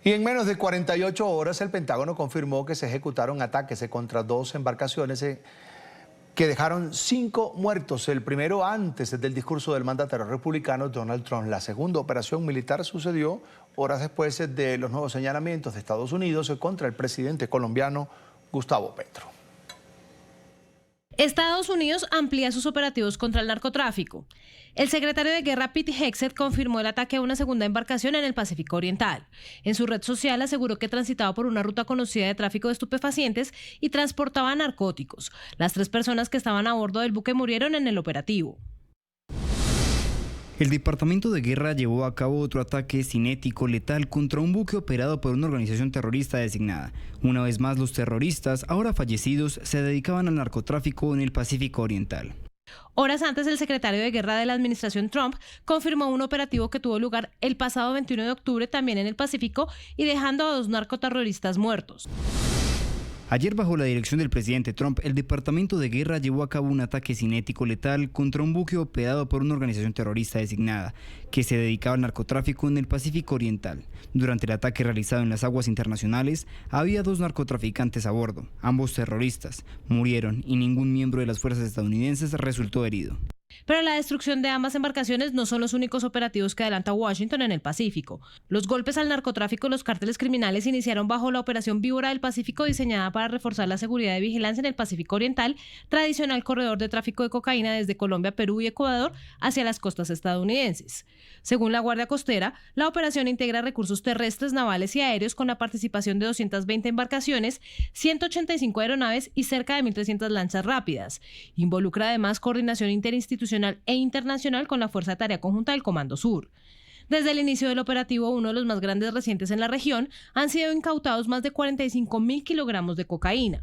Y en menos de 48 horas el Pentágono confirmó que se ejecutaron ataques contra dos embarcaciones que dejaron 5 muertos. El primero antes del discurso del mandatario republicano Donald Trump. La segunda operación militar sucedió horas después de los nuevos señalamientos de Estados Unidos contra el presidente colombiano Gustavo Petro. Estados Unidos amplía sus operativos contra el narcotráfico. El secretario de Guerra Pete Hegseth confirmó el ataque a una segunda embarcación en el Pacífico Oriental. En su red social aseguró que transitaba por una ruta conocida de tráfico de estupefacientes y transportaba narcóticos. Las 3 personas que estaban a bordo del buque murieron en el operativo. El Departamento de Guerra llevó a cabo otro ataque cinético letal contra un buque operado por una organización terrorista designada. Una vez más, los terroristas, ahora fallecidos, se dedicaban al narcotráfico en el Pacífico Oriental. Horas antes, el secretario de Guerra de la administración Trump confirmó un operativo que tuvo lugar el pasado 21 de octubre también en el Pacífico y dejando a 2 narcoterroristas muertos. Ayer, bajo la dirección del presidente Trump, el Departamento de Guerra llevó a cabo un ataque cinético letal contra un buque operado por una organización terrorista designada que se dedicaba al narcotráfico en el Pacífico Oriental. Durante el ataque realizado en las aguas internacionales, había 2 narcotraficantes a bordo. Ambos terroristas murieron y ningún miembro de las fuerzas estadounidenses resultó herido. Pero la destrucción de ambas embarcaciones no son los únicos operativos que adelanta Washington en el Pacífico. Los golpes al narcotráfico y los cárteles criminales iniciaron bajo la Operación Víbora del Pacífico, diseñada para reforzar la seguridad y vigilancia en el Pacífico Oriental, tradicional corredor de tráfico de cocaína desde Colombia, Perú y Ecuador hacia las costas estadounidenses. Según la Guardia Costera, la operación integra recursos terrestres, navales y aéreos con la participación de 220 embarcaciones, 185 aeronaves y cerca de 1.300 lanchas rápidas. Involucra además coordinación interinstitucional e internacional con la Fuerza de Tarea Conjunta del Comando Sur. Desde el inicio del operativo, uno de los más grandes recientes en la región, han sido incautados más de 45.000 kilogramos de cocaína.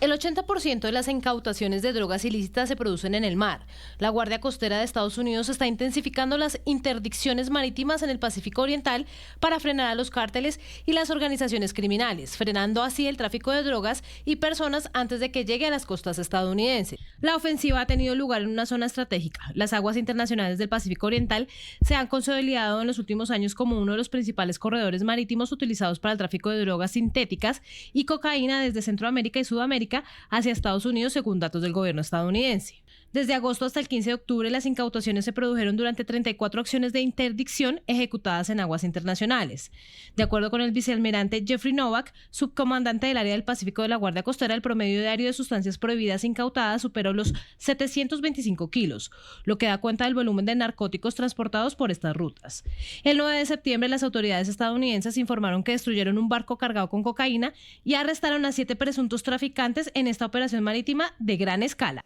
El 80% de las incautaciones de drogas ilícitas se producen en el mar. La Guardia Costera de Estados Unidos está intensificando las interdicciones marítimas en el Pacífico Oriental para frenar a los cárteles y las organizaciones criminales, frenando así el tráfico de drogas y personas antes de que llegue a las costas estadounidenses. La ofensiva ha tenido lugar en una zona estratégica. Las aguas internacionales del Pacífico Oriental se han consolidado en los últimos años como uno de los principales corredores marítimos utilizados para el tráfico de drogas sintéticas y cocaína desde Centroamérica y Sudamérica hacia Estados Unidos, según datos del gobierno estadounidense. Desde agosto hasta el 15 de octubre, las incautaciones se produjeron durante 34 acciones de interdicción ejecutadas en aguas internacionales. De acuerdo con el vicealmirante Jeffrey Novak, subcomandante del área del Pacífico de la Guardia Costera, el promedio diario de sustancias prohibidas incautadas superó los 725 kilos, lo que da cuenta del volumen de narcóticos transportados por estas rutas. El 9 de septiembre, las autoridades estadounidenses informaron que destruyeron un barco cargado con cocaína y arrestaron a 7 presuntos traficantes en esta operación marítima de gran escala.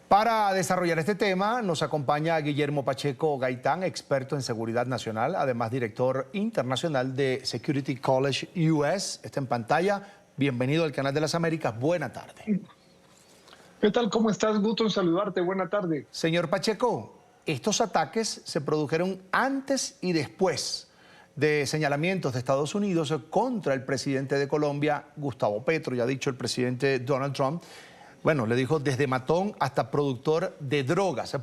Para desarrollar este tema nos acompaña Guillermo Pacheco Gaitán, experto en seguridad nacional, además director internacional de Security College US. Está en pantalla. Bienvenido al Canal de las Américas. Buena tarde. ¿Qué tal? ¿Cómo estás? Gusto en saludarte. Buena tarde. Señor Pacheco, estos ataques se produjeron antes y después de señalamientos de Estados Unidos contra el presidente de Colombia, Gustavo Petro. Ya ha dicho el presidente Donald Trump. Bueno, le dijo desde matón hasta productor de drogas.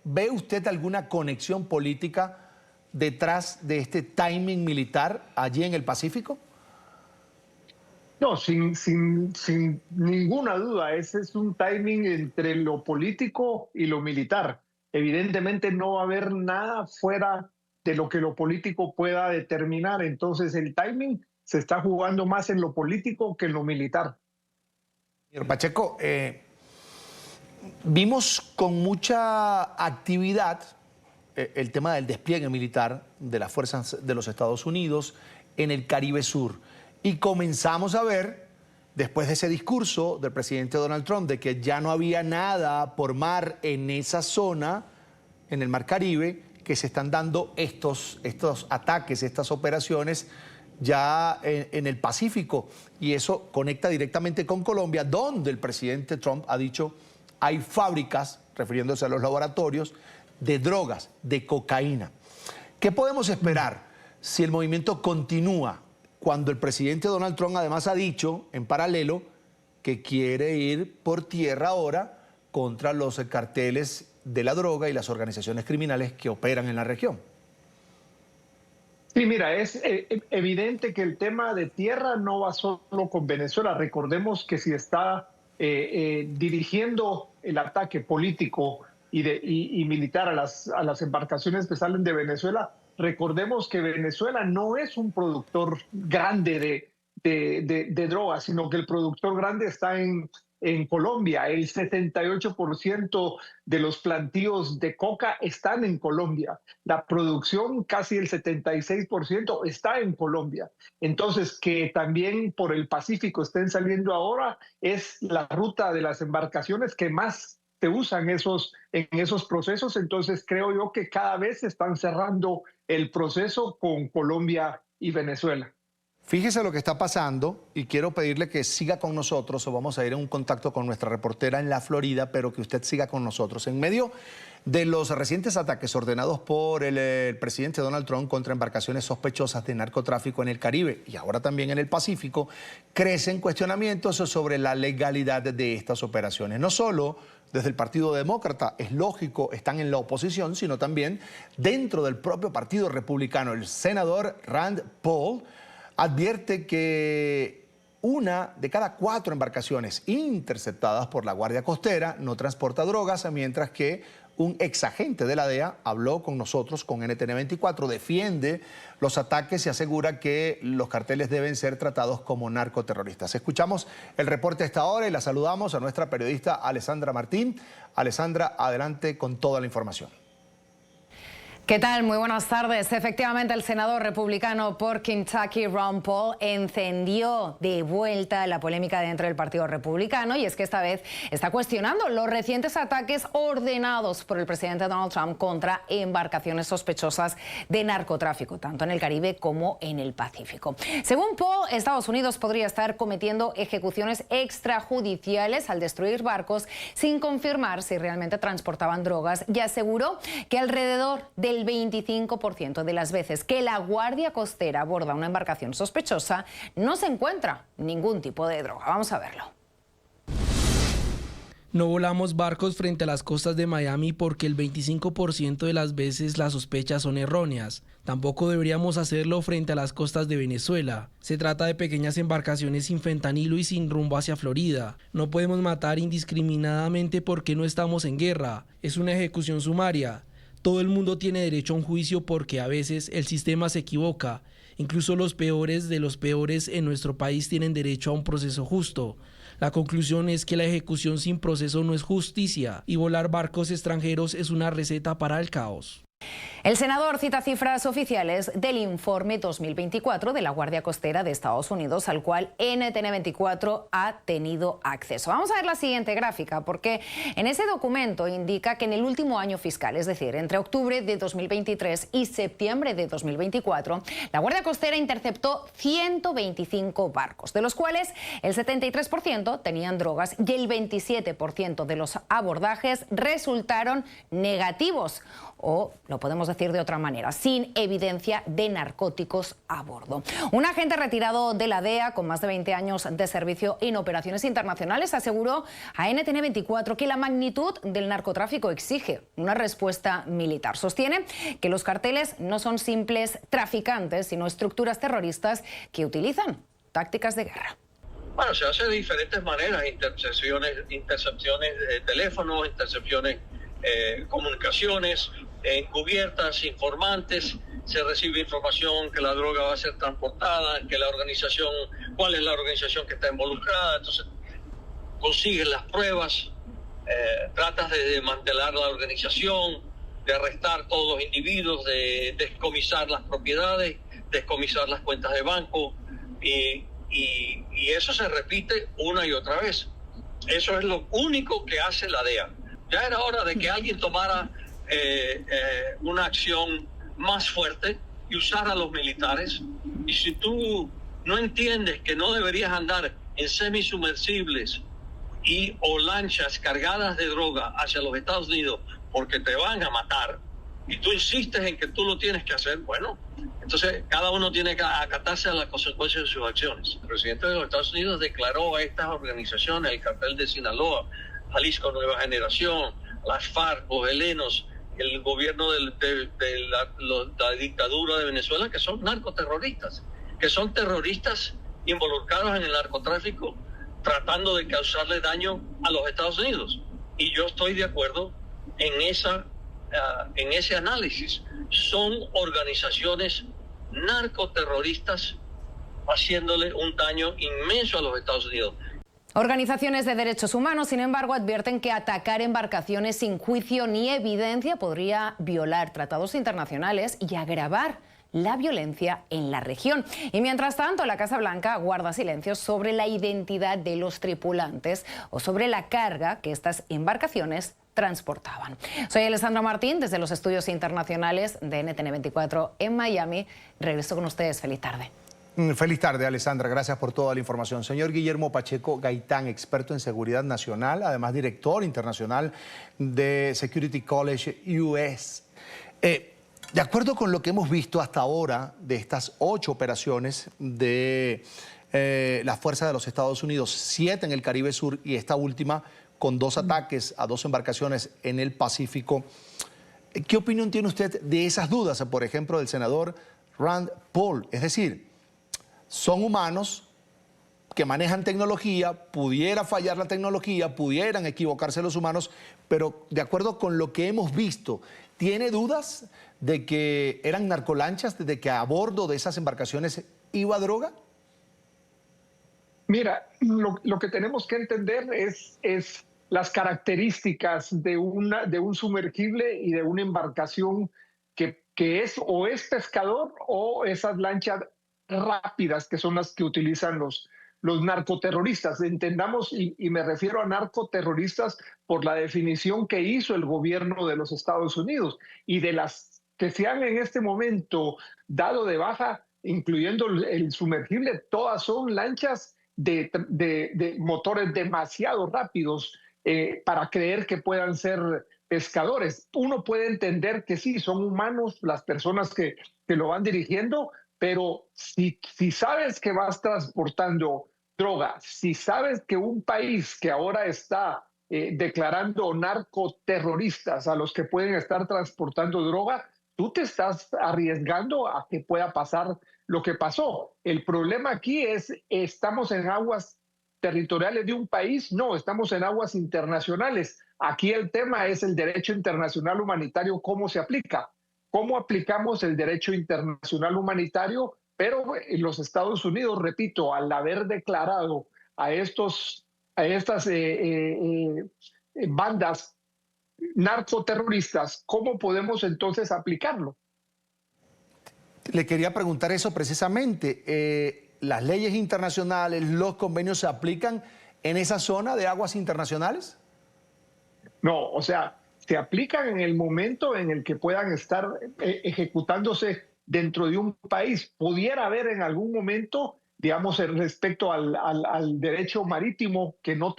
¿Ve usted alguna conexión política detrás de este timing militar allí en el Pacífico? No, sin ninguna duda. Ese es un timing entre lo político y lo militar. Evidentemente no va a haber nada fuera de lo que lo político pueda determinar. Entonces el timing se está jugando más en lo político que en lo militar. Señor Pacheco, vimos con mucha actividad el tema del despliegue militar de las fuerzas de los Estados Unidos en el Caribe Sur. Y comenzamos a ver, después de ese discurso del presidente Donald Trump, de que ya no había nada por mar en esa zona, en el Mar Caribe, que se están dando estos ataques, estas operaciones ya en el Pacífico, y eso conecta directamente con Colombia, donde el presidente Trump ha dicho hay fábricas, refiriéndose a los laboratorios, de drogas, de cocaína. ¿Qué podemos esperar si el movimiento continúa cuando el presidente Donald Trump además ha dicho en paralelo que quiere ir por tierra ahora contra los carteles de la droga y las organizaciones criminales que operan en la región? Sí, mira, es evidente que el tema de tierra no va solo con Venezuela. Recordemos que si está dirigiendo el ataque político y militar a las embarcaciones que salen de Venezuela, recordemos que Venezuela no es un productor grande de drogas, sino que el productor grande está en Colombia. El 78% de los plantíos de coca están en Colombia. La producción, casi el 76%, está en Colombia. Entonces, que también por el Pacífico estén saliendo ahora es la ruta de las embarcaciones que más se usan en esos procesos. Entonces, creo yo que cada vez se están cerrando el proceso con Colombia y Venezuela. Fíjese lo que está pasando y quiero pedirle que siga con nosotros, o vamos a ir en un contacto con nuestra reportera en la Florida, pero que usted siga con nosotros. En medio de los recientes ataques ordenados por el presidente Donald Trump contra embarcaciones sospechosas de narcotráfico en el Caribe y ahora también en el Pacífico, crecen cuestionamientos sobre la legalidad de estas operaciones. No solo desde el Partido Demócrata, es lógico, están en la oposición, sino también dentro del propio Partido Republicano. El senador Rand Paul advierte que 1 de cada 4 embarcaciones interceptadas por la Guardia Costera no transporta drogas, mientras que un exagente de la DEA habló con nosotros, con NTN 24, defiende los ataques y asegura que los carteles deben ser tratados como narcoterroristas. Escuchamos el reporte a esta hora y la saludamos a nuestra periodista Alessandra Martín. Alessandra, adelante con toda la información. ¿Qué tal? Muy buenas tardes. Efectivamente, el senador republicano por Kentucky, Rand Paul, encendió de vuelta la polémica dentro del Partido Republicano, y es que esta vez está cuestionando los recientes ataques ordenados por el presidente Donald Trump contra embarcaciones sospechosas de narcotráfico, tanto en el Caribe como en el Pacífico. Según Paul, Estados Unidos podría estar cometiendo ejecuciones extrajudiciales al destruir barcos sin confirmar si realmente transportaban drogas, y aseguró que alrededor del 25% de las veces que la Guardia Costera aborda una embarcación sospechosa no se encuentra ningún tipo de droga. Vamos a verlo. No volamos barcos frente a las costas de Miami porque el 25% de las veces las sospechas son erróneas. Tampoco deberíamos hacerlo frente a las costas de Venezuela. Se trata de pequeñas embarcaciones sin fentanilo y sin rumbo hacia Florida. No podemos matar indiscriminadamente porque no estamos en guerra. Es una ejecución sumaria. Todo el mundo tiene derecho a un juicio porque a veces el sistema se equivoca. Incluso los peores de los peores en nuestro país tienen derecho a un proceso justo. La conclusión es que la ejecución sin proceso no es justicia y volar barcos extranjeros es una receta para el caos. El senador cita cifras oficiales del informe 2024 de la Guardia Costera de Estados Unidos, al cual NTN 24 ha tenido acceso. Vamos a ver la siguiente gráfica, porque en ese documento indica que en el último año fiscal, es decir, entre octubre de 2023 y septiembre de 2024, la Guardia Costera interceptó 125 barcos, de los cuales el 73% tenían drogas y el 27% de los abordajes resultaron negativos, o lo podemos decir de otra manera, sin evidencia de narcóticos a bordo. Un agente retirado de la DEA con más de 20 años de servicio en operaciones internacionales aseguró a NTN 24 que la magnitud del narcotráfico exige una respuesta militar. Sostiene que los carteles no son simples traficantes, sino estructuras terroristas que utilizan tácticas de guerra. Bueno, se hace de diferentes maneras, intercepciones de teléfonos, intercepciones comunicaciones encubiertas, informantes, se recibe información que la droga va a ser transportada, que la organización, cuál es la organización que está involucrada, entonces consigues las pruebas, tratas de desmantelar la organización, de arrestar todos los individuos, de descomisar las propiedades, descomisar las cuentas de banco, y eso se repite una y otra vez. Eso es lo único que hace la DEA. Ya era hora de que alguien tomara una acción más fuerte y usara a los militares. Y si tú no entiendes que no deberías andar en semisumersibles o lanchas cargadas de droga hacia los Estados Unidos porque te van a matar, y tú insistes en que tú lo tienes que hacer, bueno, entonces cada uno tiene que acatarse a las consecuencias de sus acciones. El presidente de los Estados Unidos declaró a estas organizaciones, el cartel de Sinaloa, Jalisco Nueva Generación, las FARC, los helenos, el gobierno la dictadura de Venezuela, que son narcoterroristas, que son terroristas involucrados en el narcotráfico, tratando de causarle daño a los Estados Unidos. Y yo estoy de acuerdo en ese análisis. Son organizaciones narcoterroristas haciéndole un daño inmenso a los Estados Unidos. Organizaciones de derechos humanos, sin embargo, advierten que atacar embarcaciones sin juicio ni evidencia podría violar tratados internacionales y agravar la violencia en la región. Y mientras tanto, la Casa Blanca guarda silencio sobre la identidad de los tripulantes o sobre la carga que estas embarcaciones transportaban. Soy Alessandra Martín, desde los estudios internacionales de NTN 24 en Miami. Regreso con ustedes. Feliz tarde. Feliz tarde, Alessandra. Gracias por toda la información. Señor Guillermo Pacheco Gaitán, experto en seguridad nacional, además director internacional de Security College US. De acuerdo con lo que hemos visto hasta ahora de estas 8 operaciones de las fuerzas de los Estados Unidos, 7 en el Caribe Sur y esta última con 2 ataques a 2 embarcaciones en el Pacífico, ¿qué opinión tiene usted de esas dudas, por ejemplo, del senador Rand Paul? Es decir, son humanos que manejan tecnología, pudiera fallar la tecnología, pudieran equivocarse los humanos, pero de acuerdo con lo que hemos visto, ¿tiene dudas de que eran narcolanchas, de que a bordo de esas embarcaciones iba droga? Mira, lo que tenemos que entender es las características de un sumergible y de una embarcación que o es pescador o esas lanchas rápidas que son las que utilizan los narcoterroristas. Entendamos, y me refiero a narcoterroristas por la definición que hizo el gobierno de los Estados Unidos, y de las que se han en este momento dado de baja, incluyendo el sumergible, todas son lanchas de motores demasiado rápidos para creer que puedan ser pescadores. Uno puede entender que sí, son humanos las personas que lo van dirigiendo, pero si sabes que vas transportando droga, si sabes que un país que ahora está declarando narcoterroristas a los que pueden estar transportando droga, tú te estás arriesgando a que pueda pasar lo que pasó. El problema aquí es, ¿estamos en aguas territoriales de un país? No, estamos en aguas internacionales. Aquí el tema es el derecho internacional humanitario, ¿cómo se aplica? ¿Cómo aplicamos el derecho internacional humanitario? Pero en los Estados Unidos, repito, al haber declarado a estas bandas narcoterroristas, ¿cómo podemos entonces aplicarlo? Le quería preguntar eso precisamente. ¿Las leyes internacionales, los convenios se aplican en esa zona de aguas internacionales? No, o sea, se aplican en el momento en el que puedan estar ejecutándose dentro de un país. Pudiera haber en algún momento, digamos, respecto al derecho marítimo, que no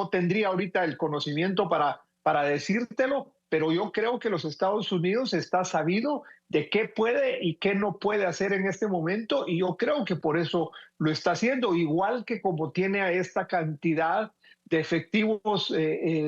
tendría ahorita el conocimiento para decírtelo, pero yo creo que los Estados Unidos está sabido de qué puede y qué no puede hacer en este momento, y yo creo que por eso lo está haciendo, igual que como tiene a esta cantidad de efectivos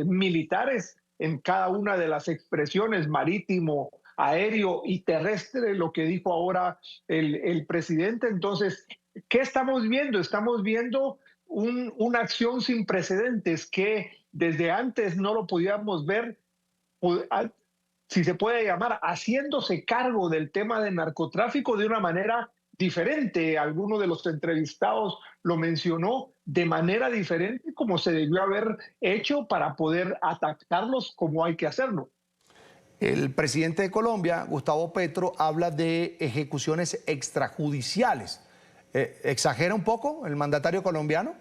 militares en cada una de las expresiones, marítimo, aéreo y terrestre, lo que dijo ahora el presidente. Entonces, ¿qué estamos viendo? Estamos viendo una acción sin precedentes que desde antes no lo podíamos ver, si se puede llamar, haciéndose cargo del tema de narcotráfico de una manera diferente. Alguno de los entrevistados lo mencionó, de manera diferente como se debió haber hecho para poder atacarlos como hay que hacerlo. El presidente de Colombia, Gustavo Petro, habla de ejecuciones extrajudiciales. ¿Exagera un poco el mandatario colombiano?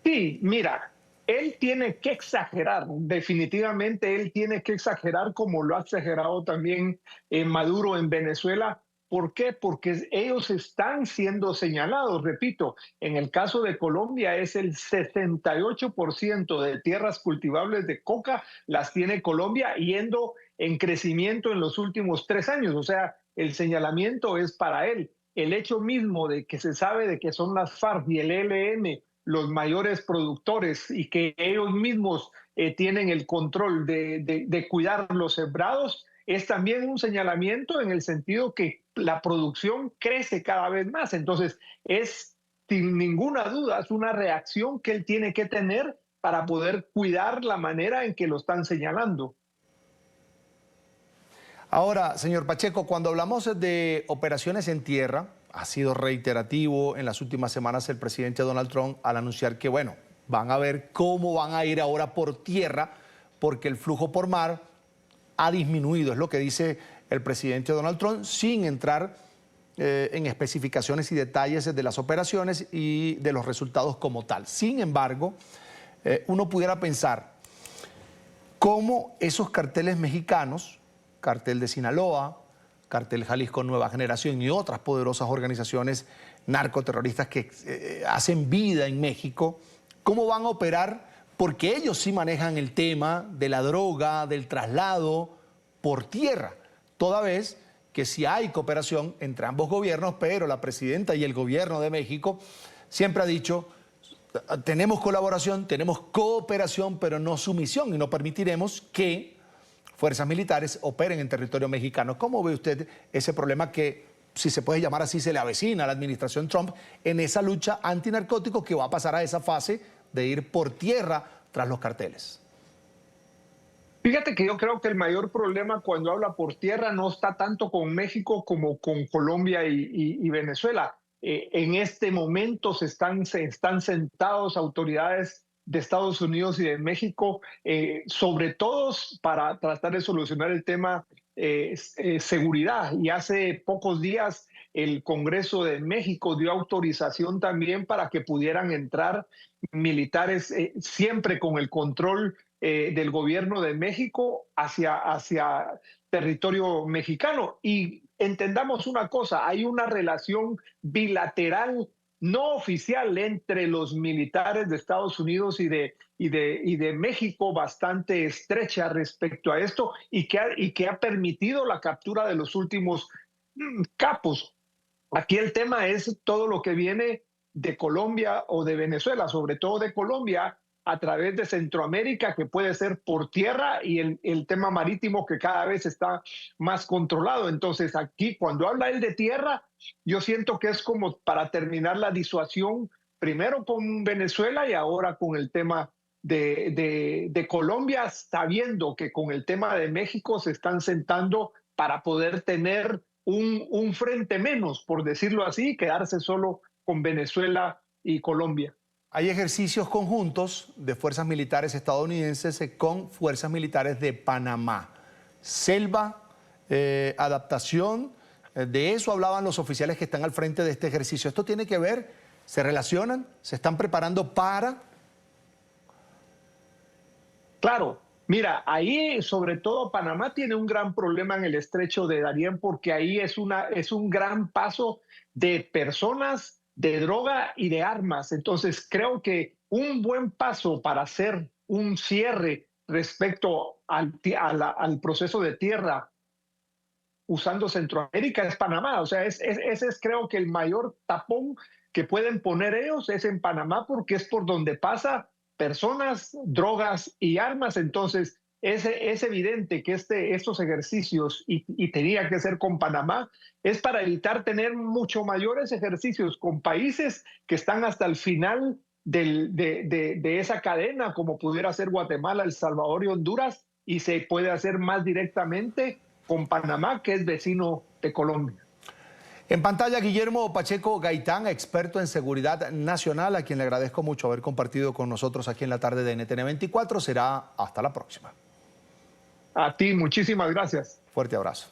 Sí, mira, él tiene que exagerar, definitivamente él tiene que exagerar, como lo ha exagerado también Maduro en Venezuela. ¿Por qué? Porque ellos están siendo señalados. Repito, en el caso de Colombia es el 68% de tierras cultivables de coca las tiene Colombia, yendo en crecimiento en los últimos 3 años. O sea, el señalamiento es para él. El hecho mismo de que se sabe de que son las FARC y el ELN los mayores productores y que ellos mismos tienen el control de cuidar los sembrados, es también un señalamiento en el sentido que la producción crece cada vez más. Entonces, es sin ninguna duda, es una reacción que él tiene que tener para poder cuidar la manera en que lo están señalando. Ahora, señor Pacheco, cuando hablamos de operaciones en tierra, ha sido reiterativo en las últimas semanas el presidente Donald Trump al anunciar que, bueno, van a ver cómo van a ir ahora por tierra, porque el flujo por mar ha disminuido, es lo que dice el presidente Donald Trump, sin entrar en especificaciones y detalles de las operaciones y de los resultados como tal. Sin embargo, uno pudiera pensar cómo esos carteles mexicanos, Cartel de Sinaloa, Cartel Jalisco Nueva Generación y otras poderosas organizaciones narcoterroristas que hacen vida en México, ¿cómo van a operar? Porque ellos sí manejan el tema de la droga, del traslado por tierra, toda vez que sí hay cooperación entre ambos gobiernos, pero la presidenta y el gobierno de México siempre ha dicho, tenemos colaboración, tenemos cooperación, pero no sumisión, y no permitiremos que fuerzas militares operen en territorio mexicano. ¿Cómo ve usted ese problema que, si se puede llamar así, se le avecina a la administración Trump en esa lucha antinarcóticos que va a pasar a esa fase de ir por tierra tras los carteles? Fíjate que yo creo que el mayor problema cuando habla por tierra no está tanto con México como con Colombia y Venezuela. En este momento están sentados autoridades de Estados Unidos y de México, sobre todo para tratar de solucionar el tema seguridad. Y hace pocos días el Congreso de México dio autorización también para que pudieran entrar militares, siempre con el control del gobierno de México hacia territorio mexicano. Y entendamos una cosa, hay una relación bilateral no oficial entre los militares de Estados Unidos y de México bastante estrecha respecto a esto y que ha permitido la captura de los últimos capos. Aquí el tema es todo lo que viene de Colombia o de Venezuela, sobre todo de Colombia, a través de Centroamérica, que puede ser por tierra, y el tema marítimo que cada vez está más controlado. Entonces aquí, cuando habla él de tierra, yo siento que es como para terminar la disuasión, primero con Venezuela y ahora con el tema de Colombia, sabiendo que con el tema de México se están sentando para poder tener un frente menos, por decirlo así, quedarse solo con Venezuela y Colombia. Hay ejercicios conjuntos de fuerzas militares estadounidenses con fuerzas militares de Panamá. Selva, adaptación, de eso hablaban los oficiales que están al frente de este ejercicio. ¿Esto tiene que ver? ¿Se relacionan? ¿Se están preparando para? Claro. Mira, ahí sobre todo Panamá tiene un gran problema en el estrecho de Darién, porque ahí es un gran paso de personas, de droga y de armas. Entonces creo que un buen paso para hacer un cierre respecto al proceso de tierra usando Centroamérica es Panamá. O sea, ese es creo que el mayor tapón que pueden poner ellos es en Panamá, porque es por donde pasa personas, drogas y armas. Entonces es evidente que estos ejercicios, y tenía que ser con Panamá, es para evitar tener mucho mayores ejercicios con países que están hasta el final de esa cadena, como pudiera ser Guatemala, El Salvador y Honduras, y se puede hacer más directamente con Panamá, que es vecino de Colombia. En pantalla, Guillermo Pacheco Gaitán, experto en seguridad nacional, a quien le agradezco mucho haber compartido con nosotros aquí en la tarde de NTN 24. Será hasta la próxima. A ti, muchísimas gracias. Fuerte abrazo.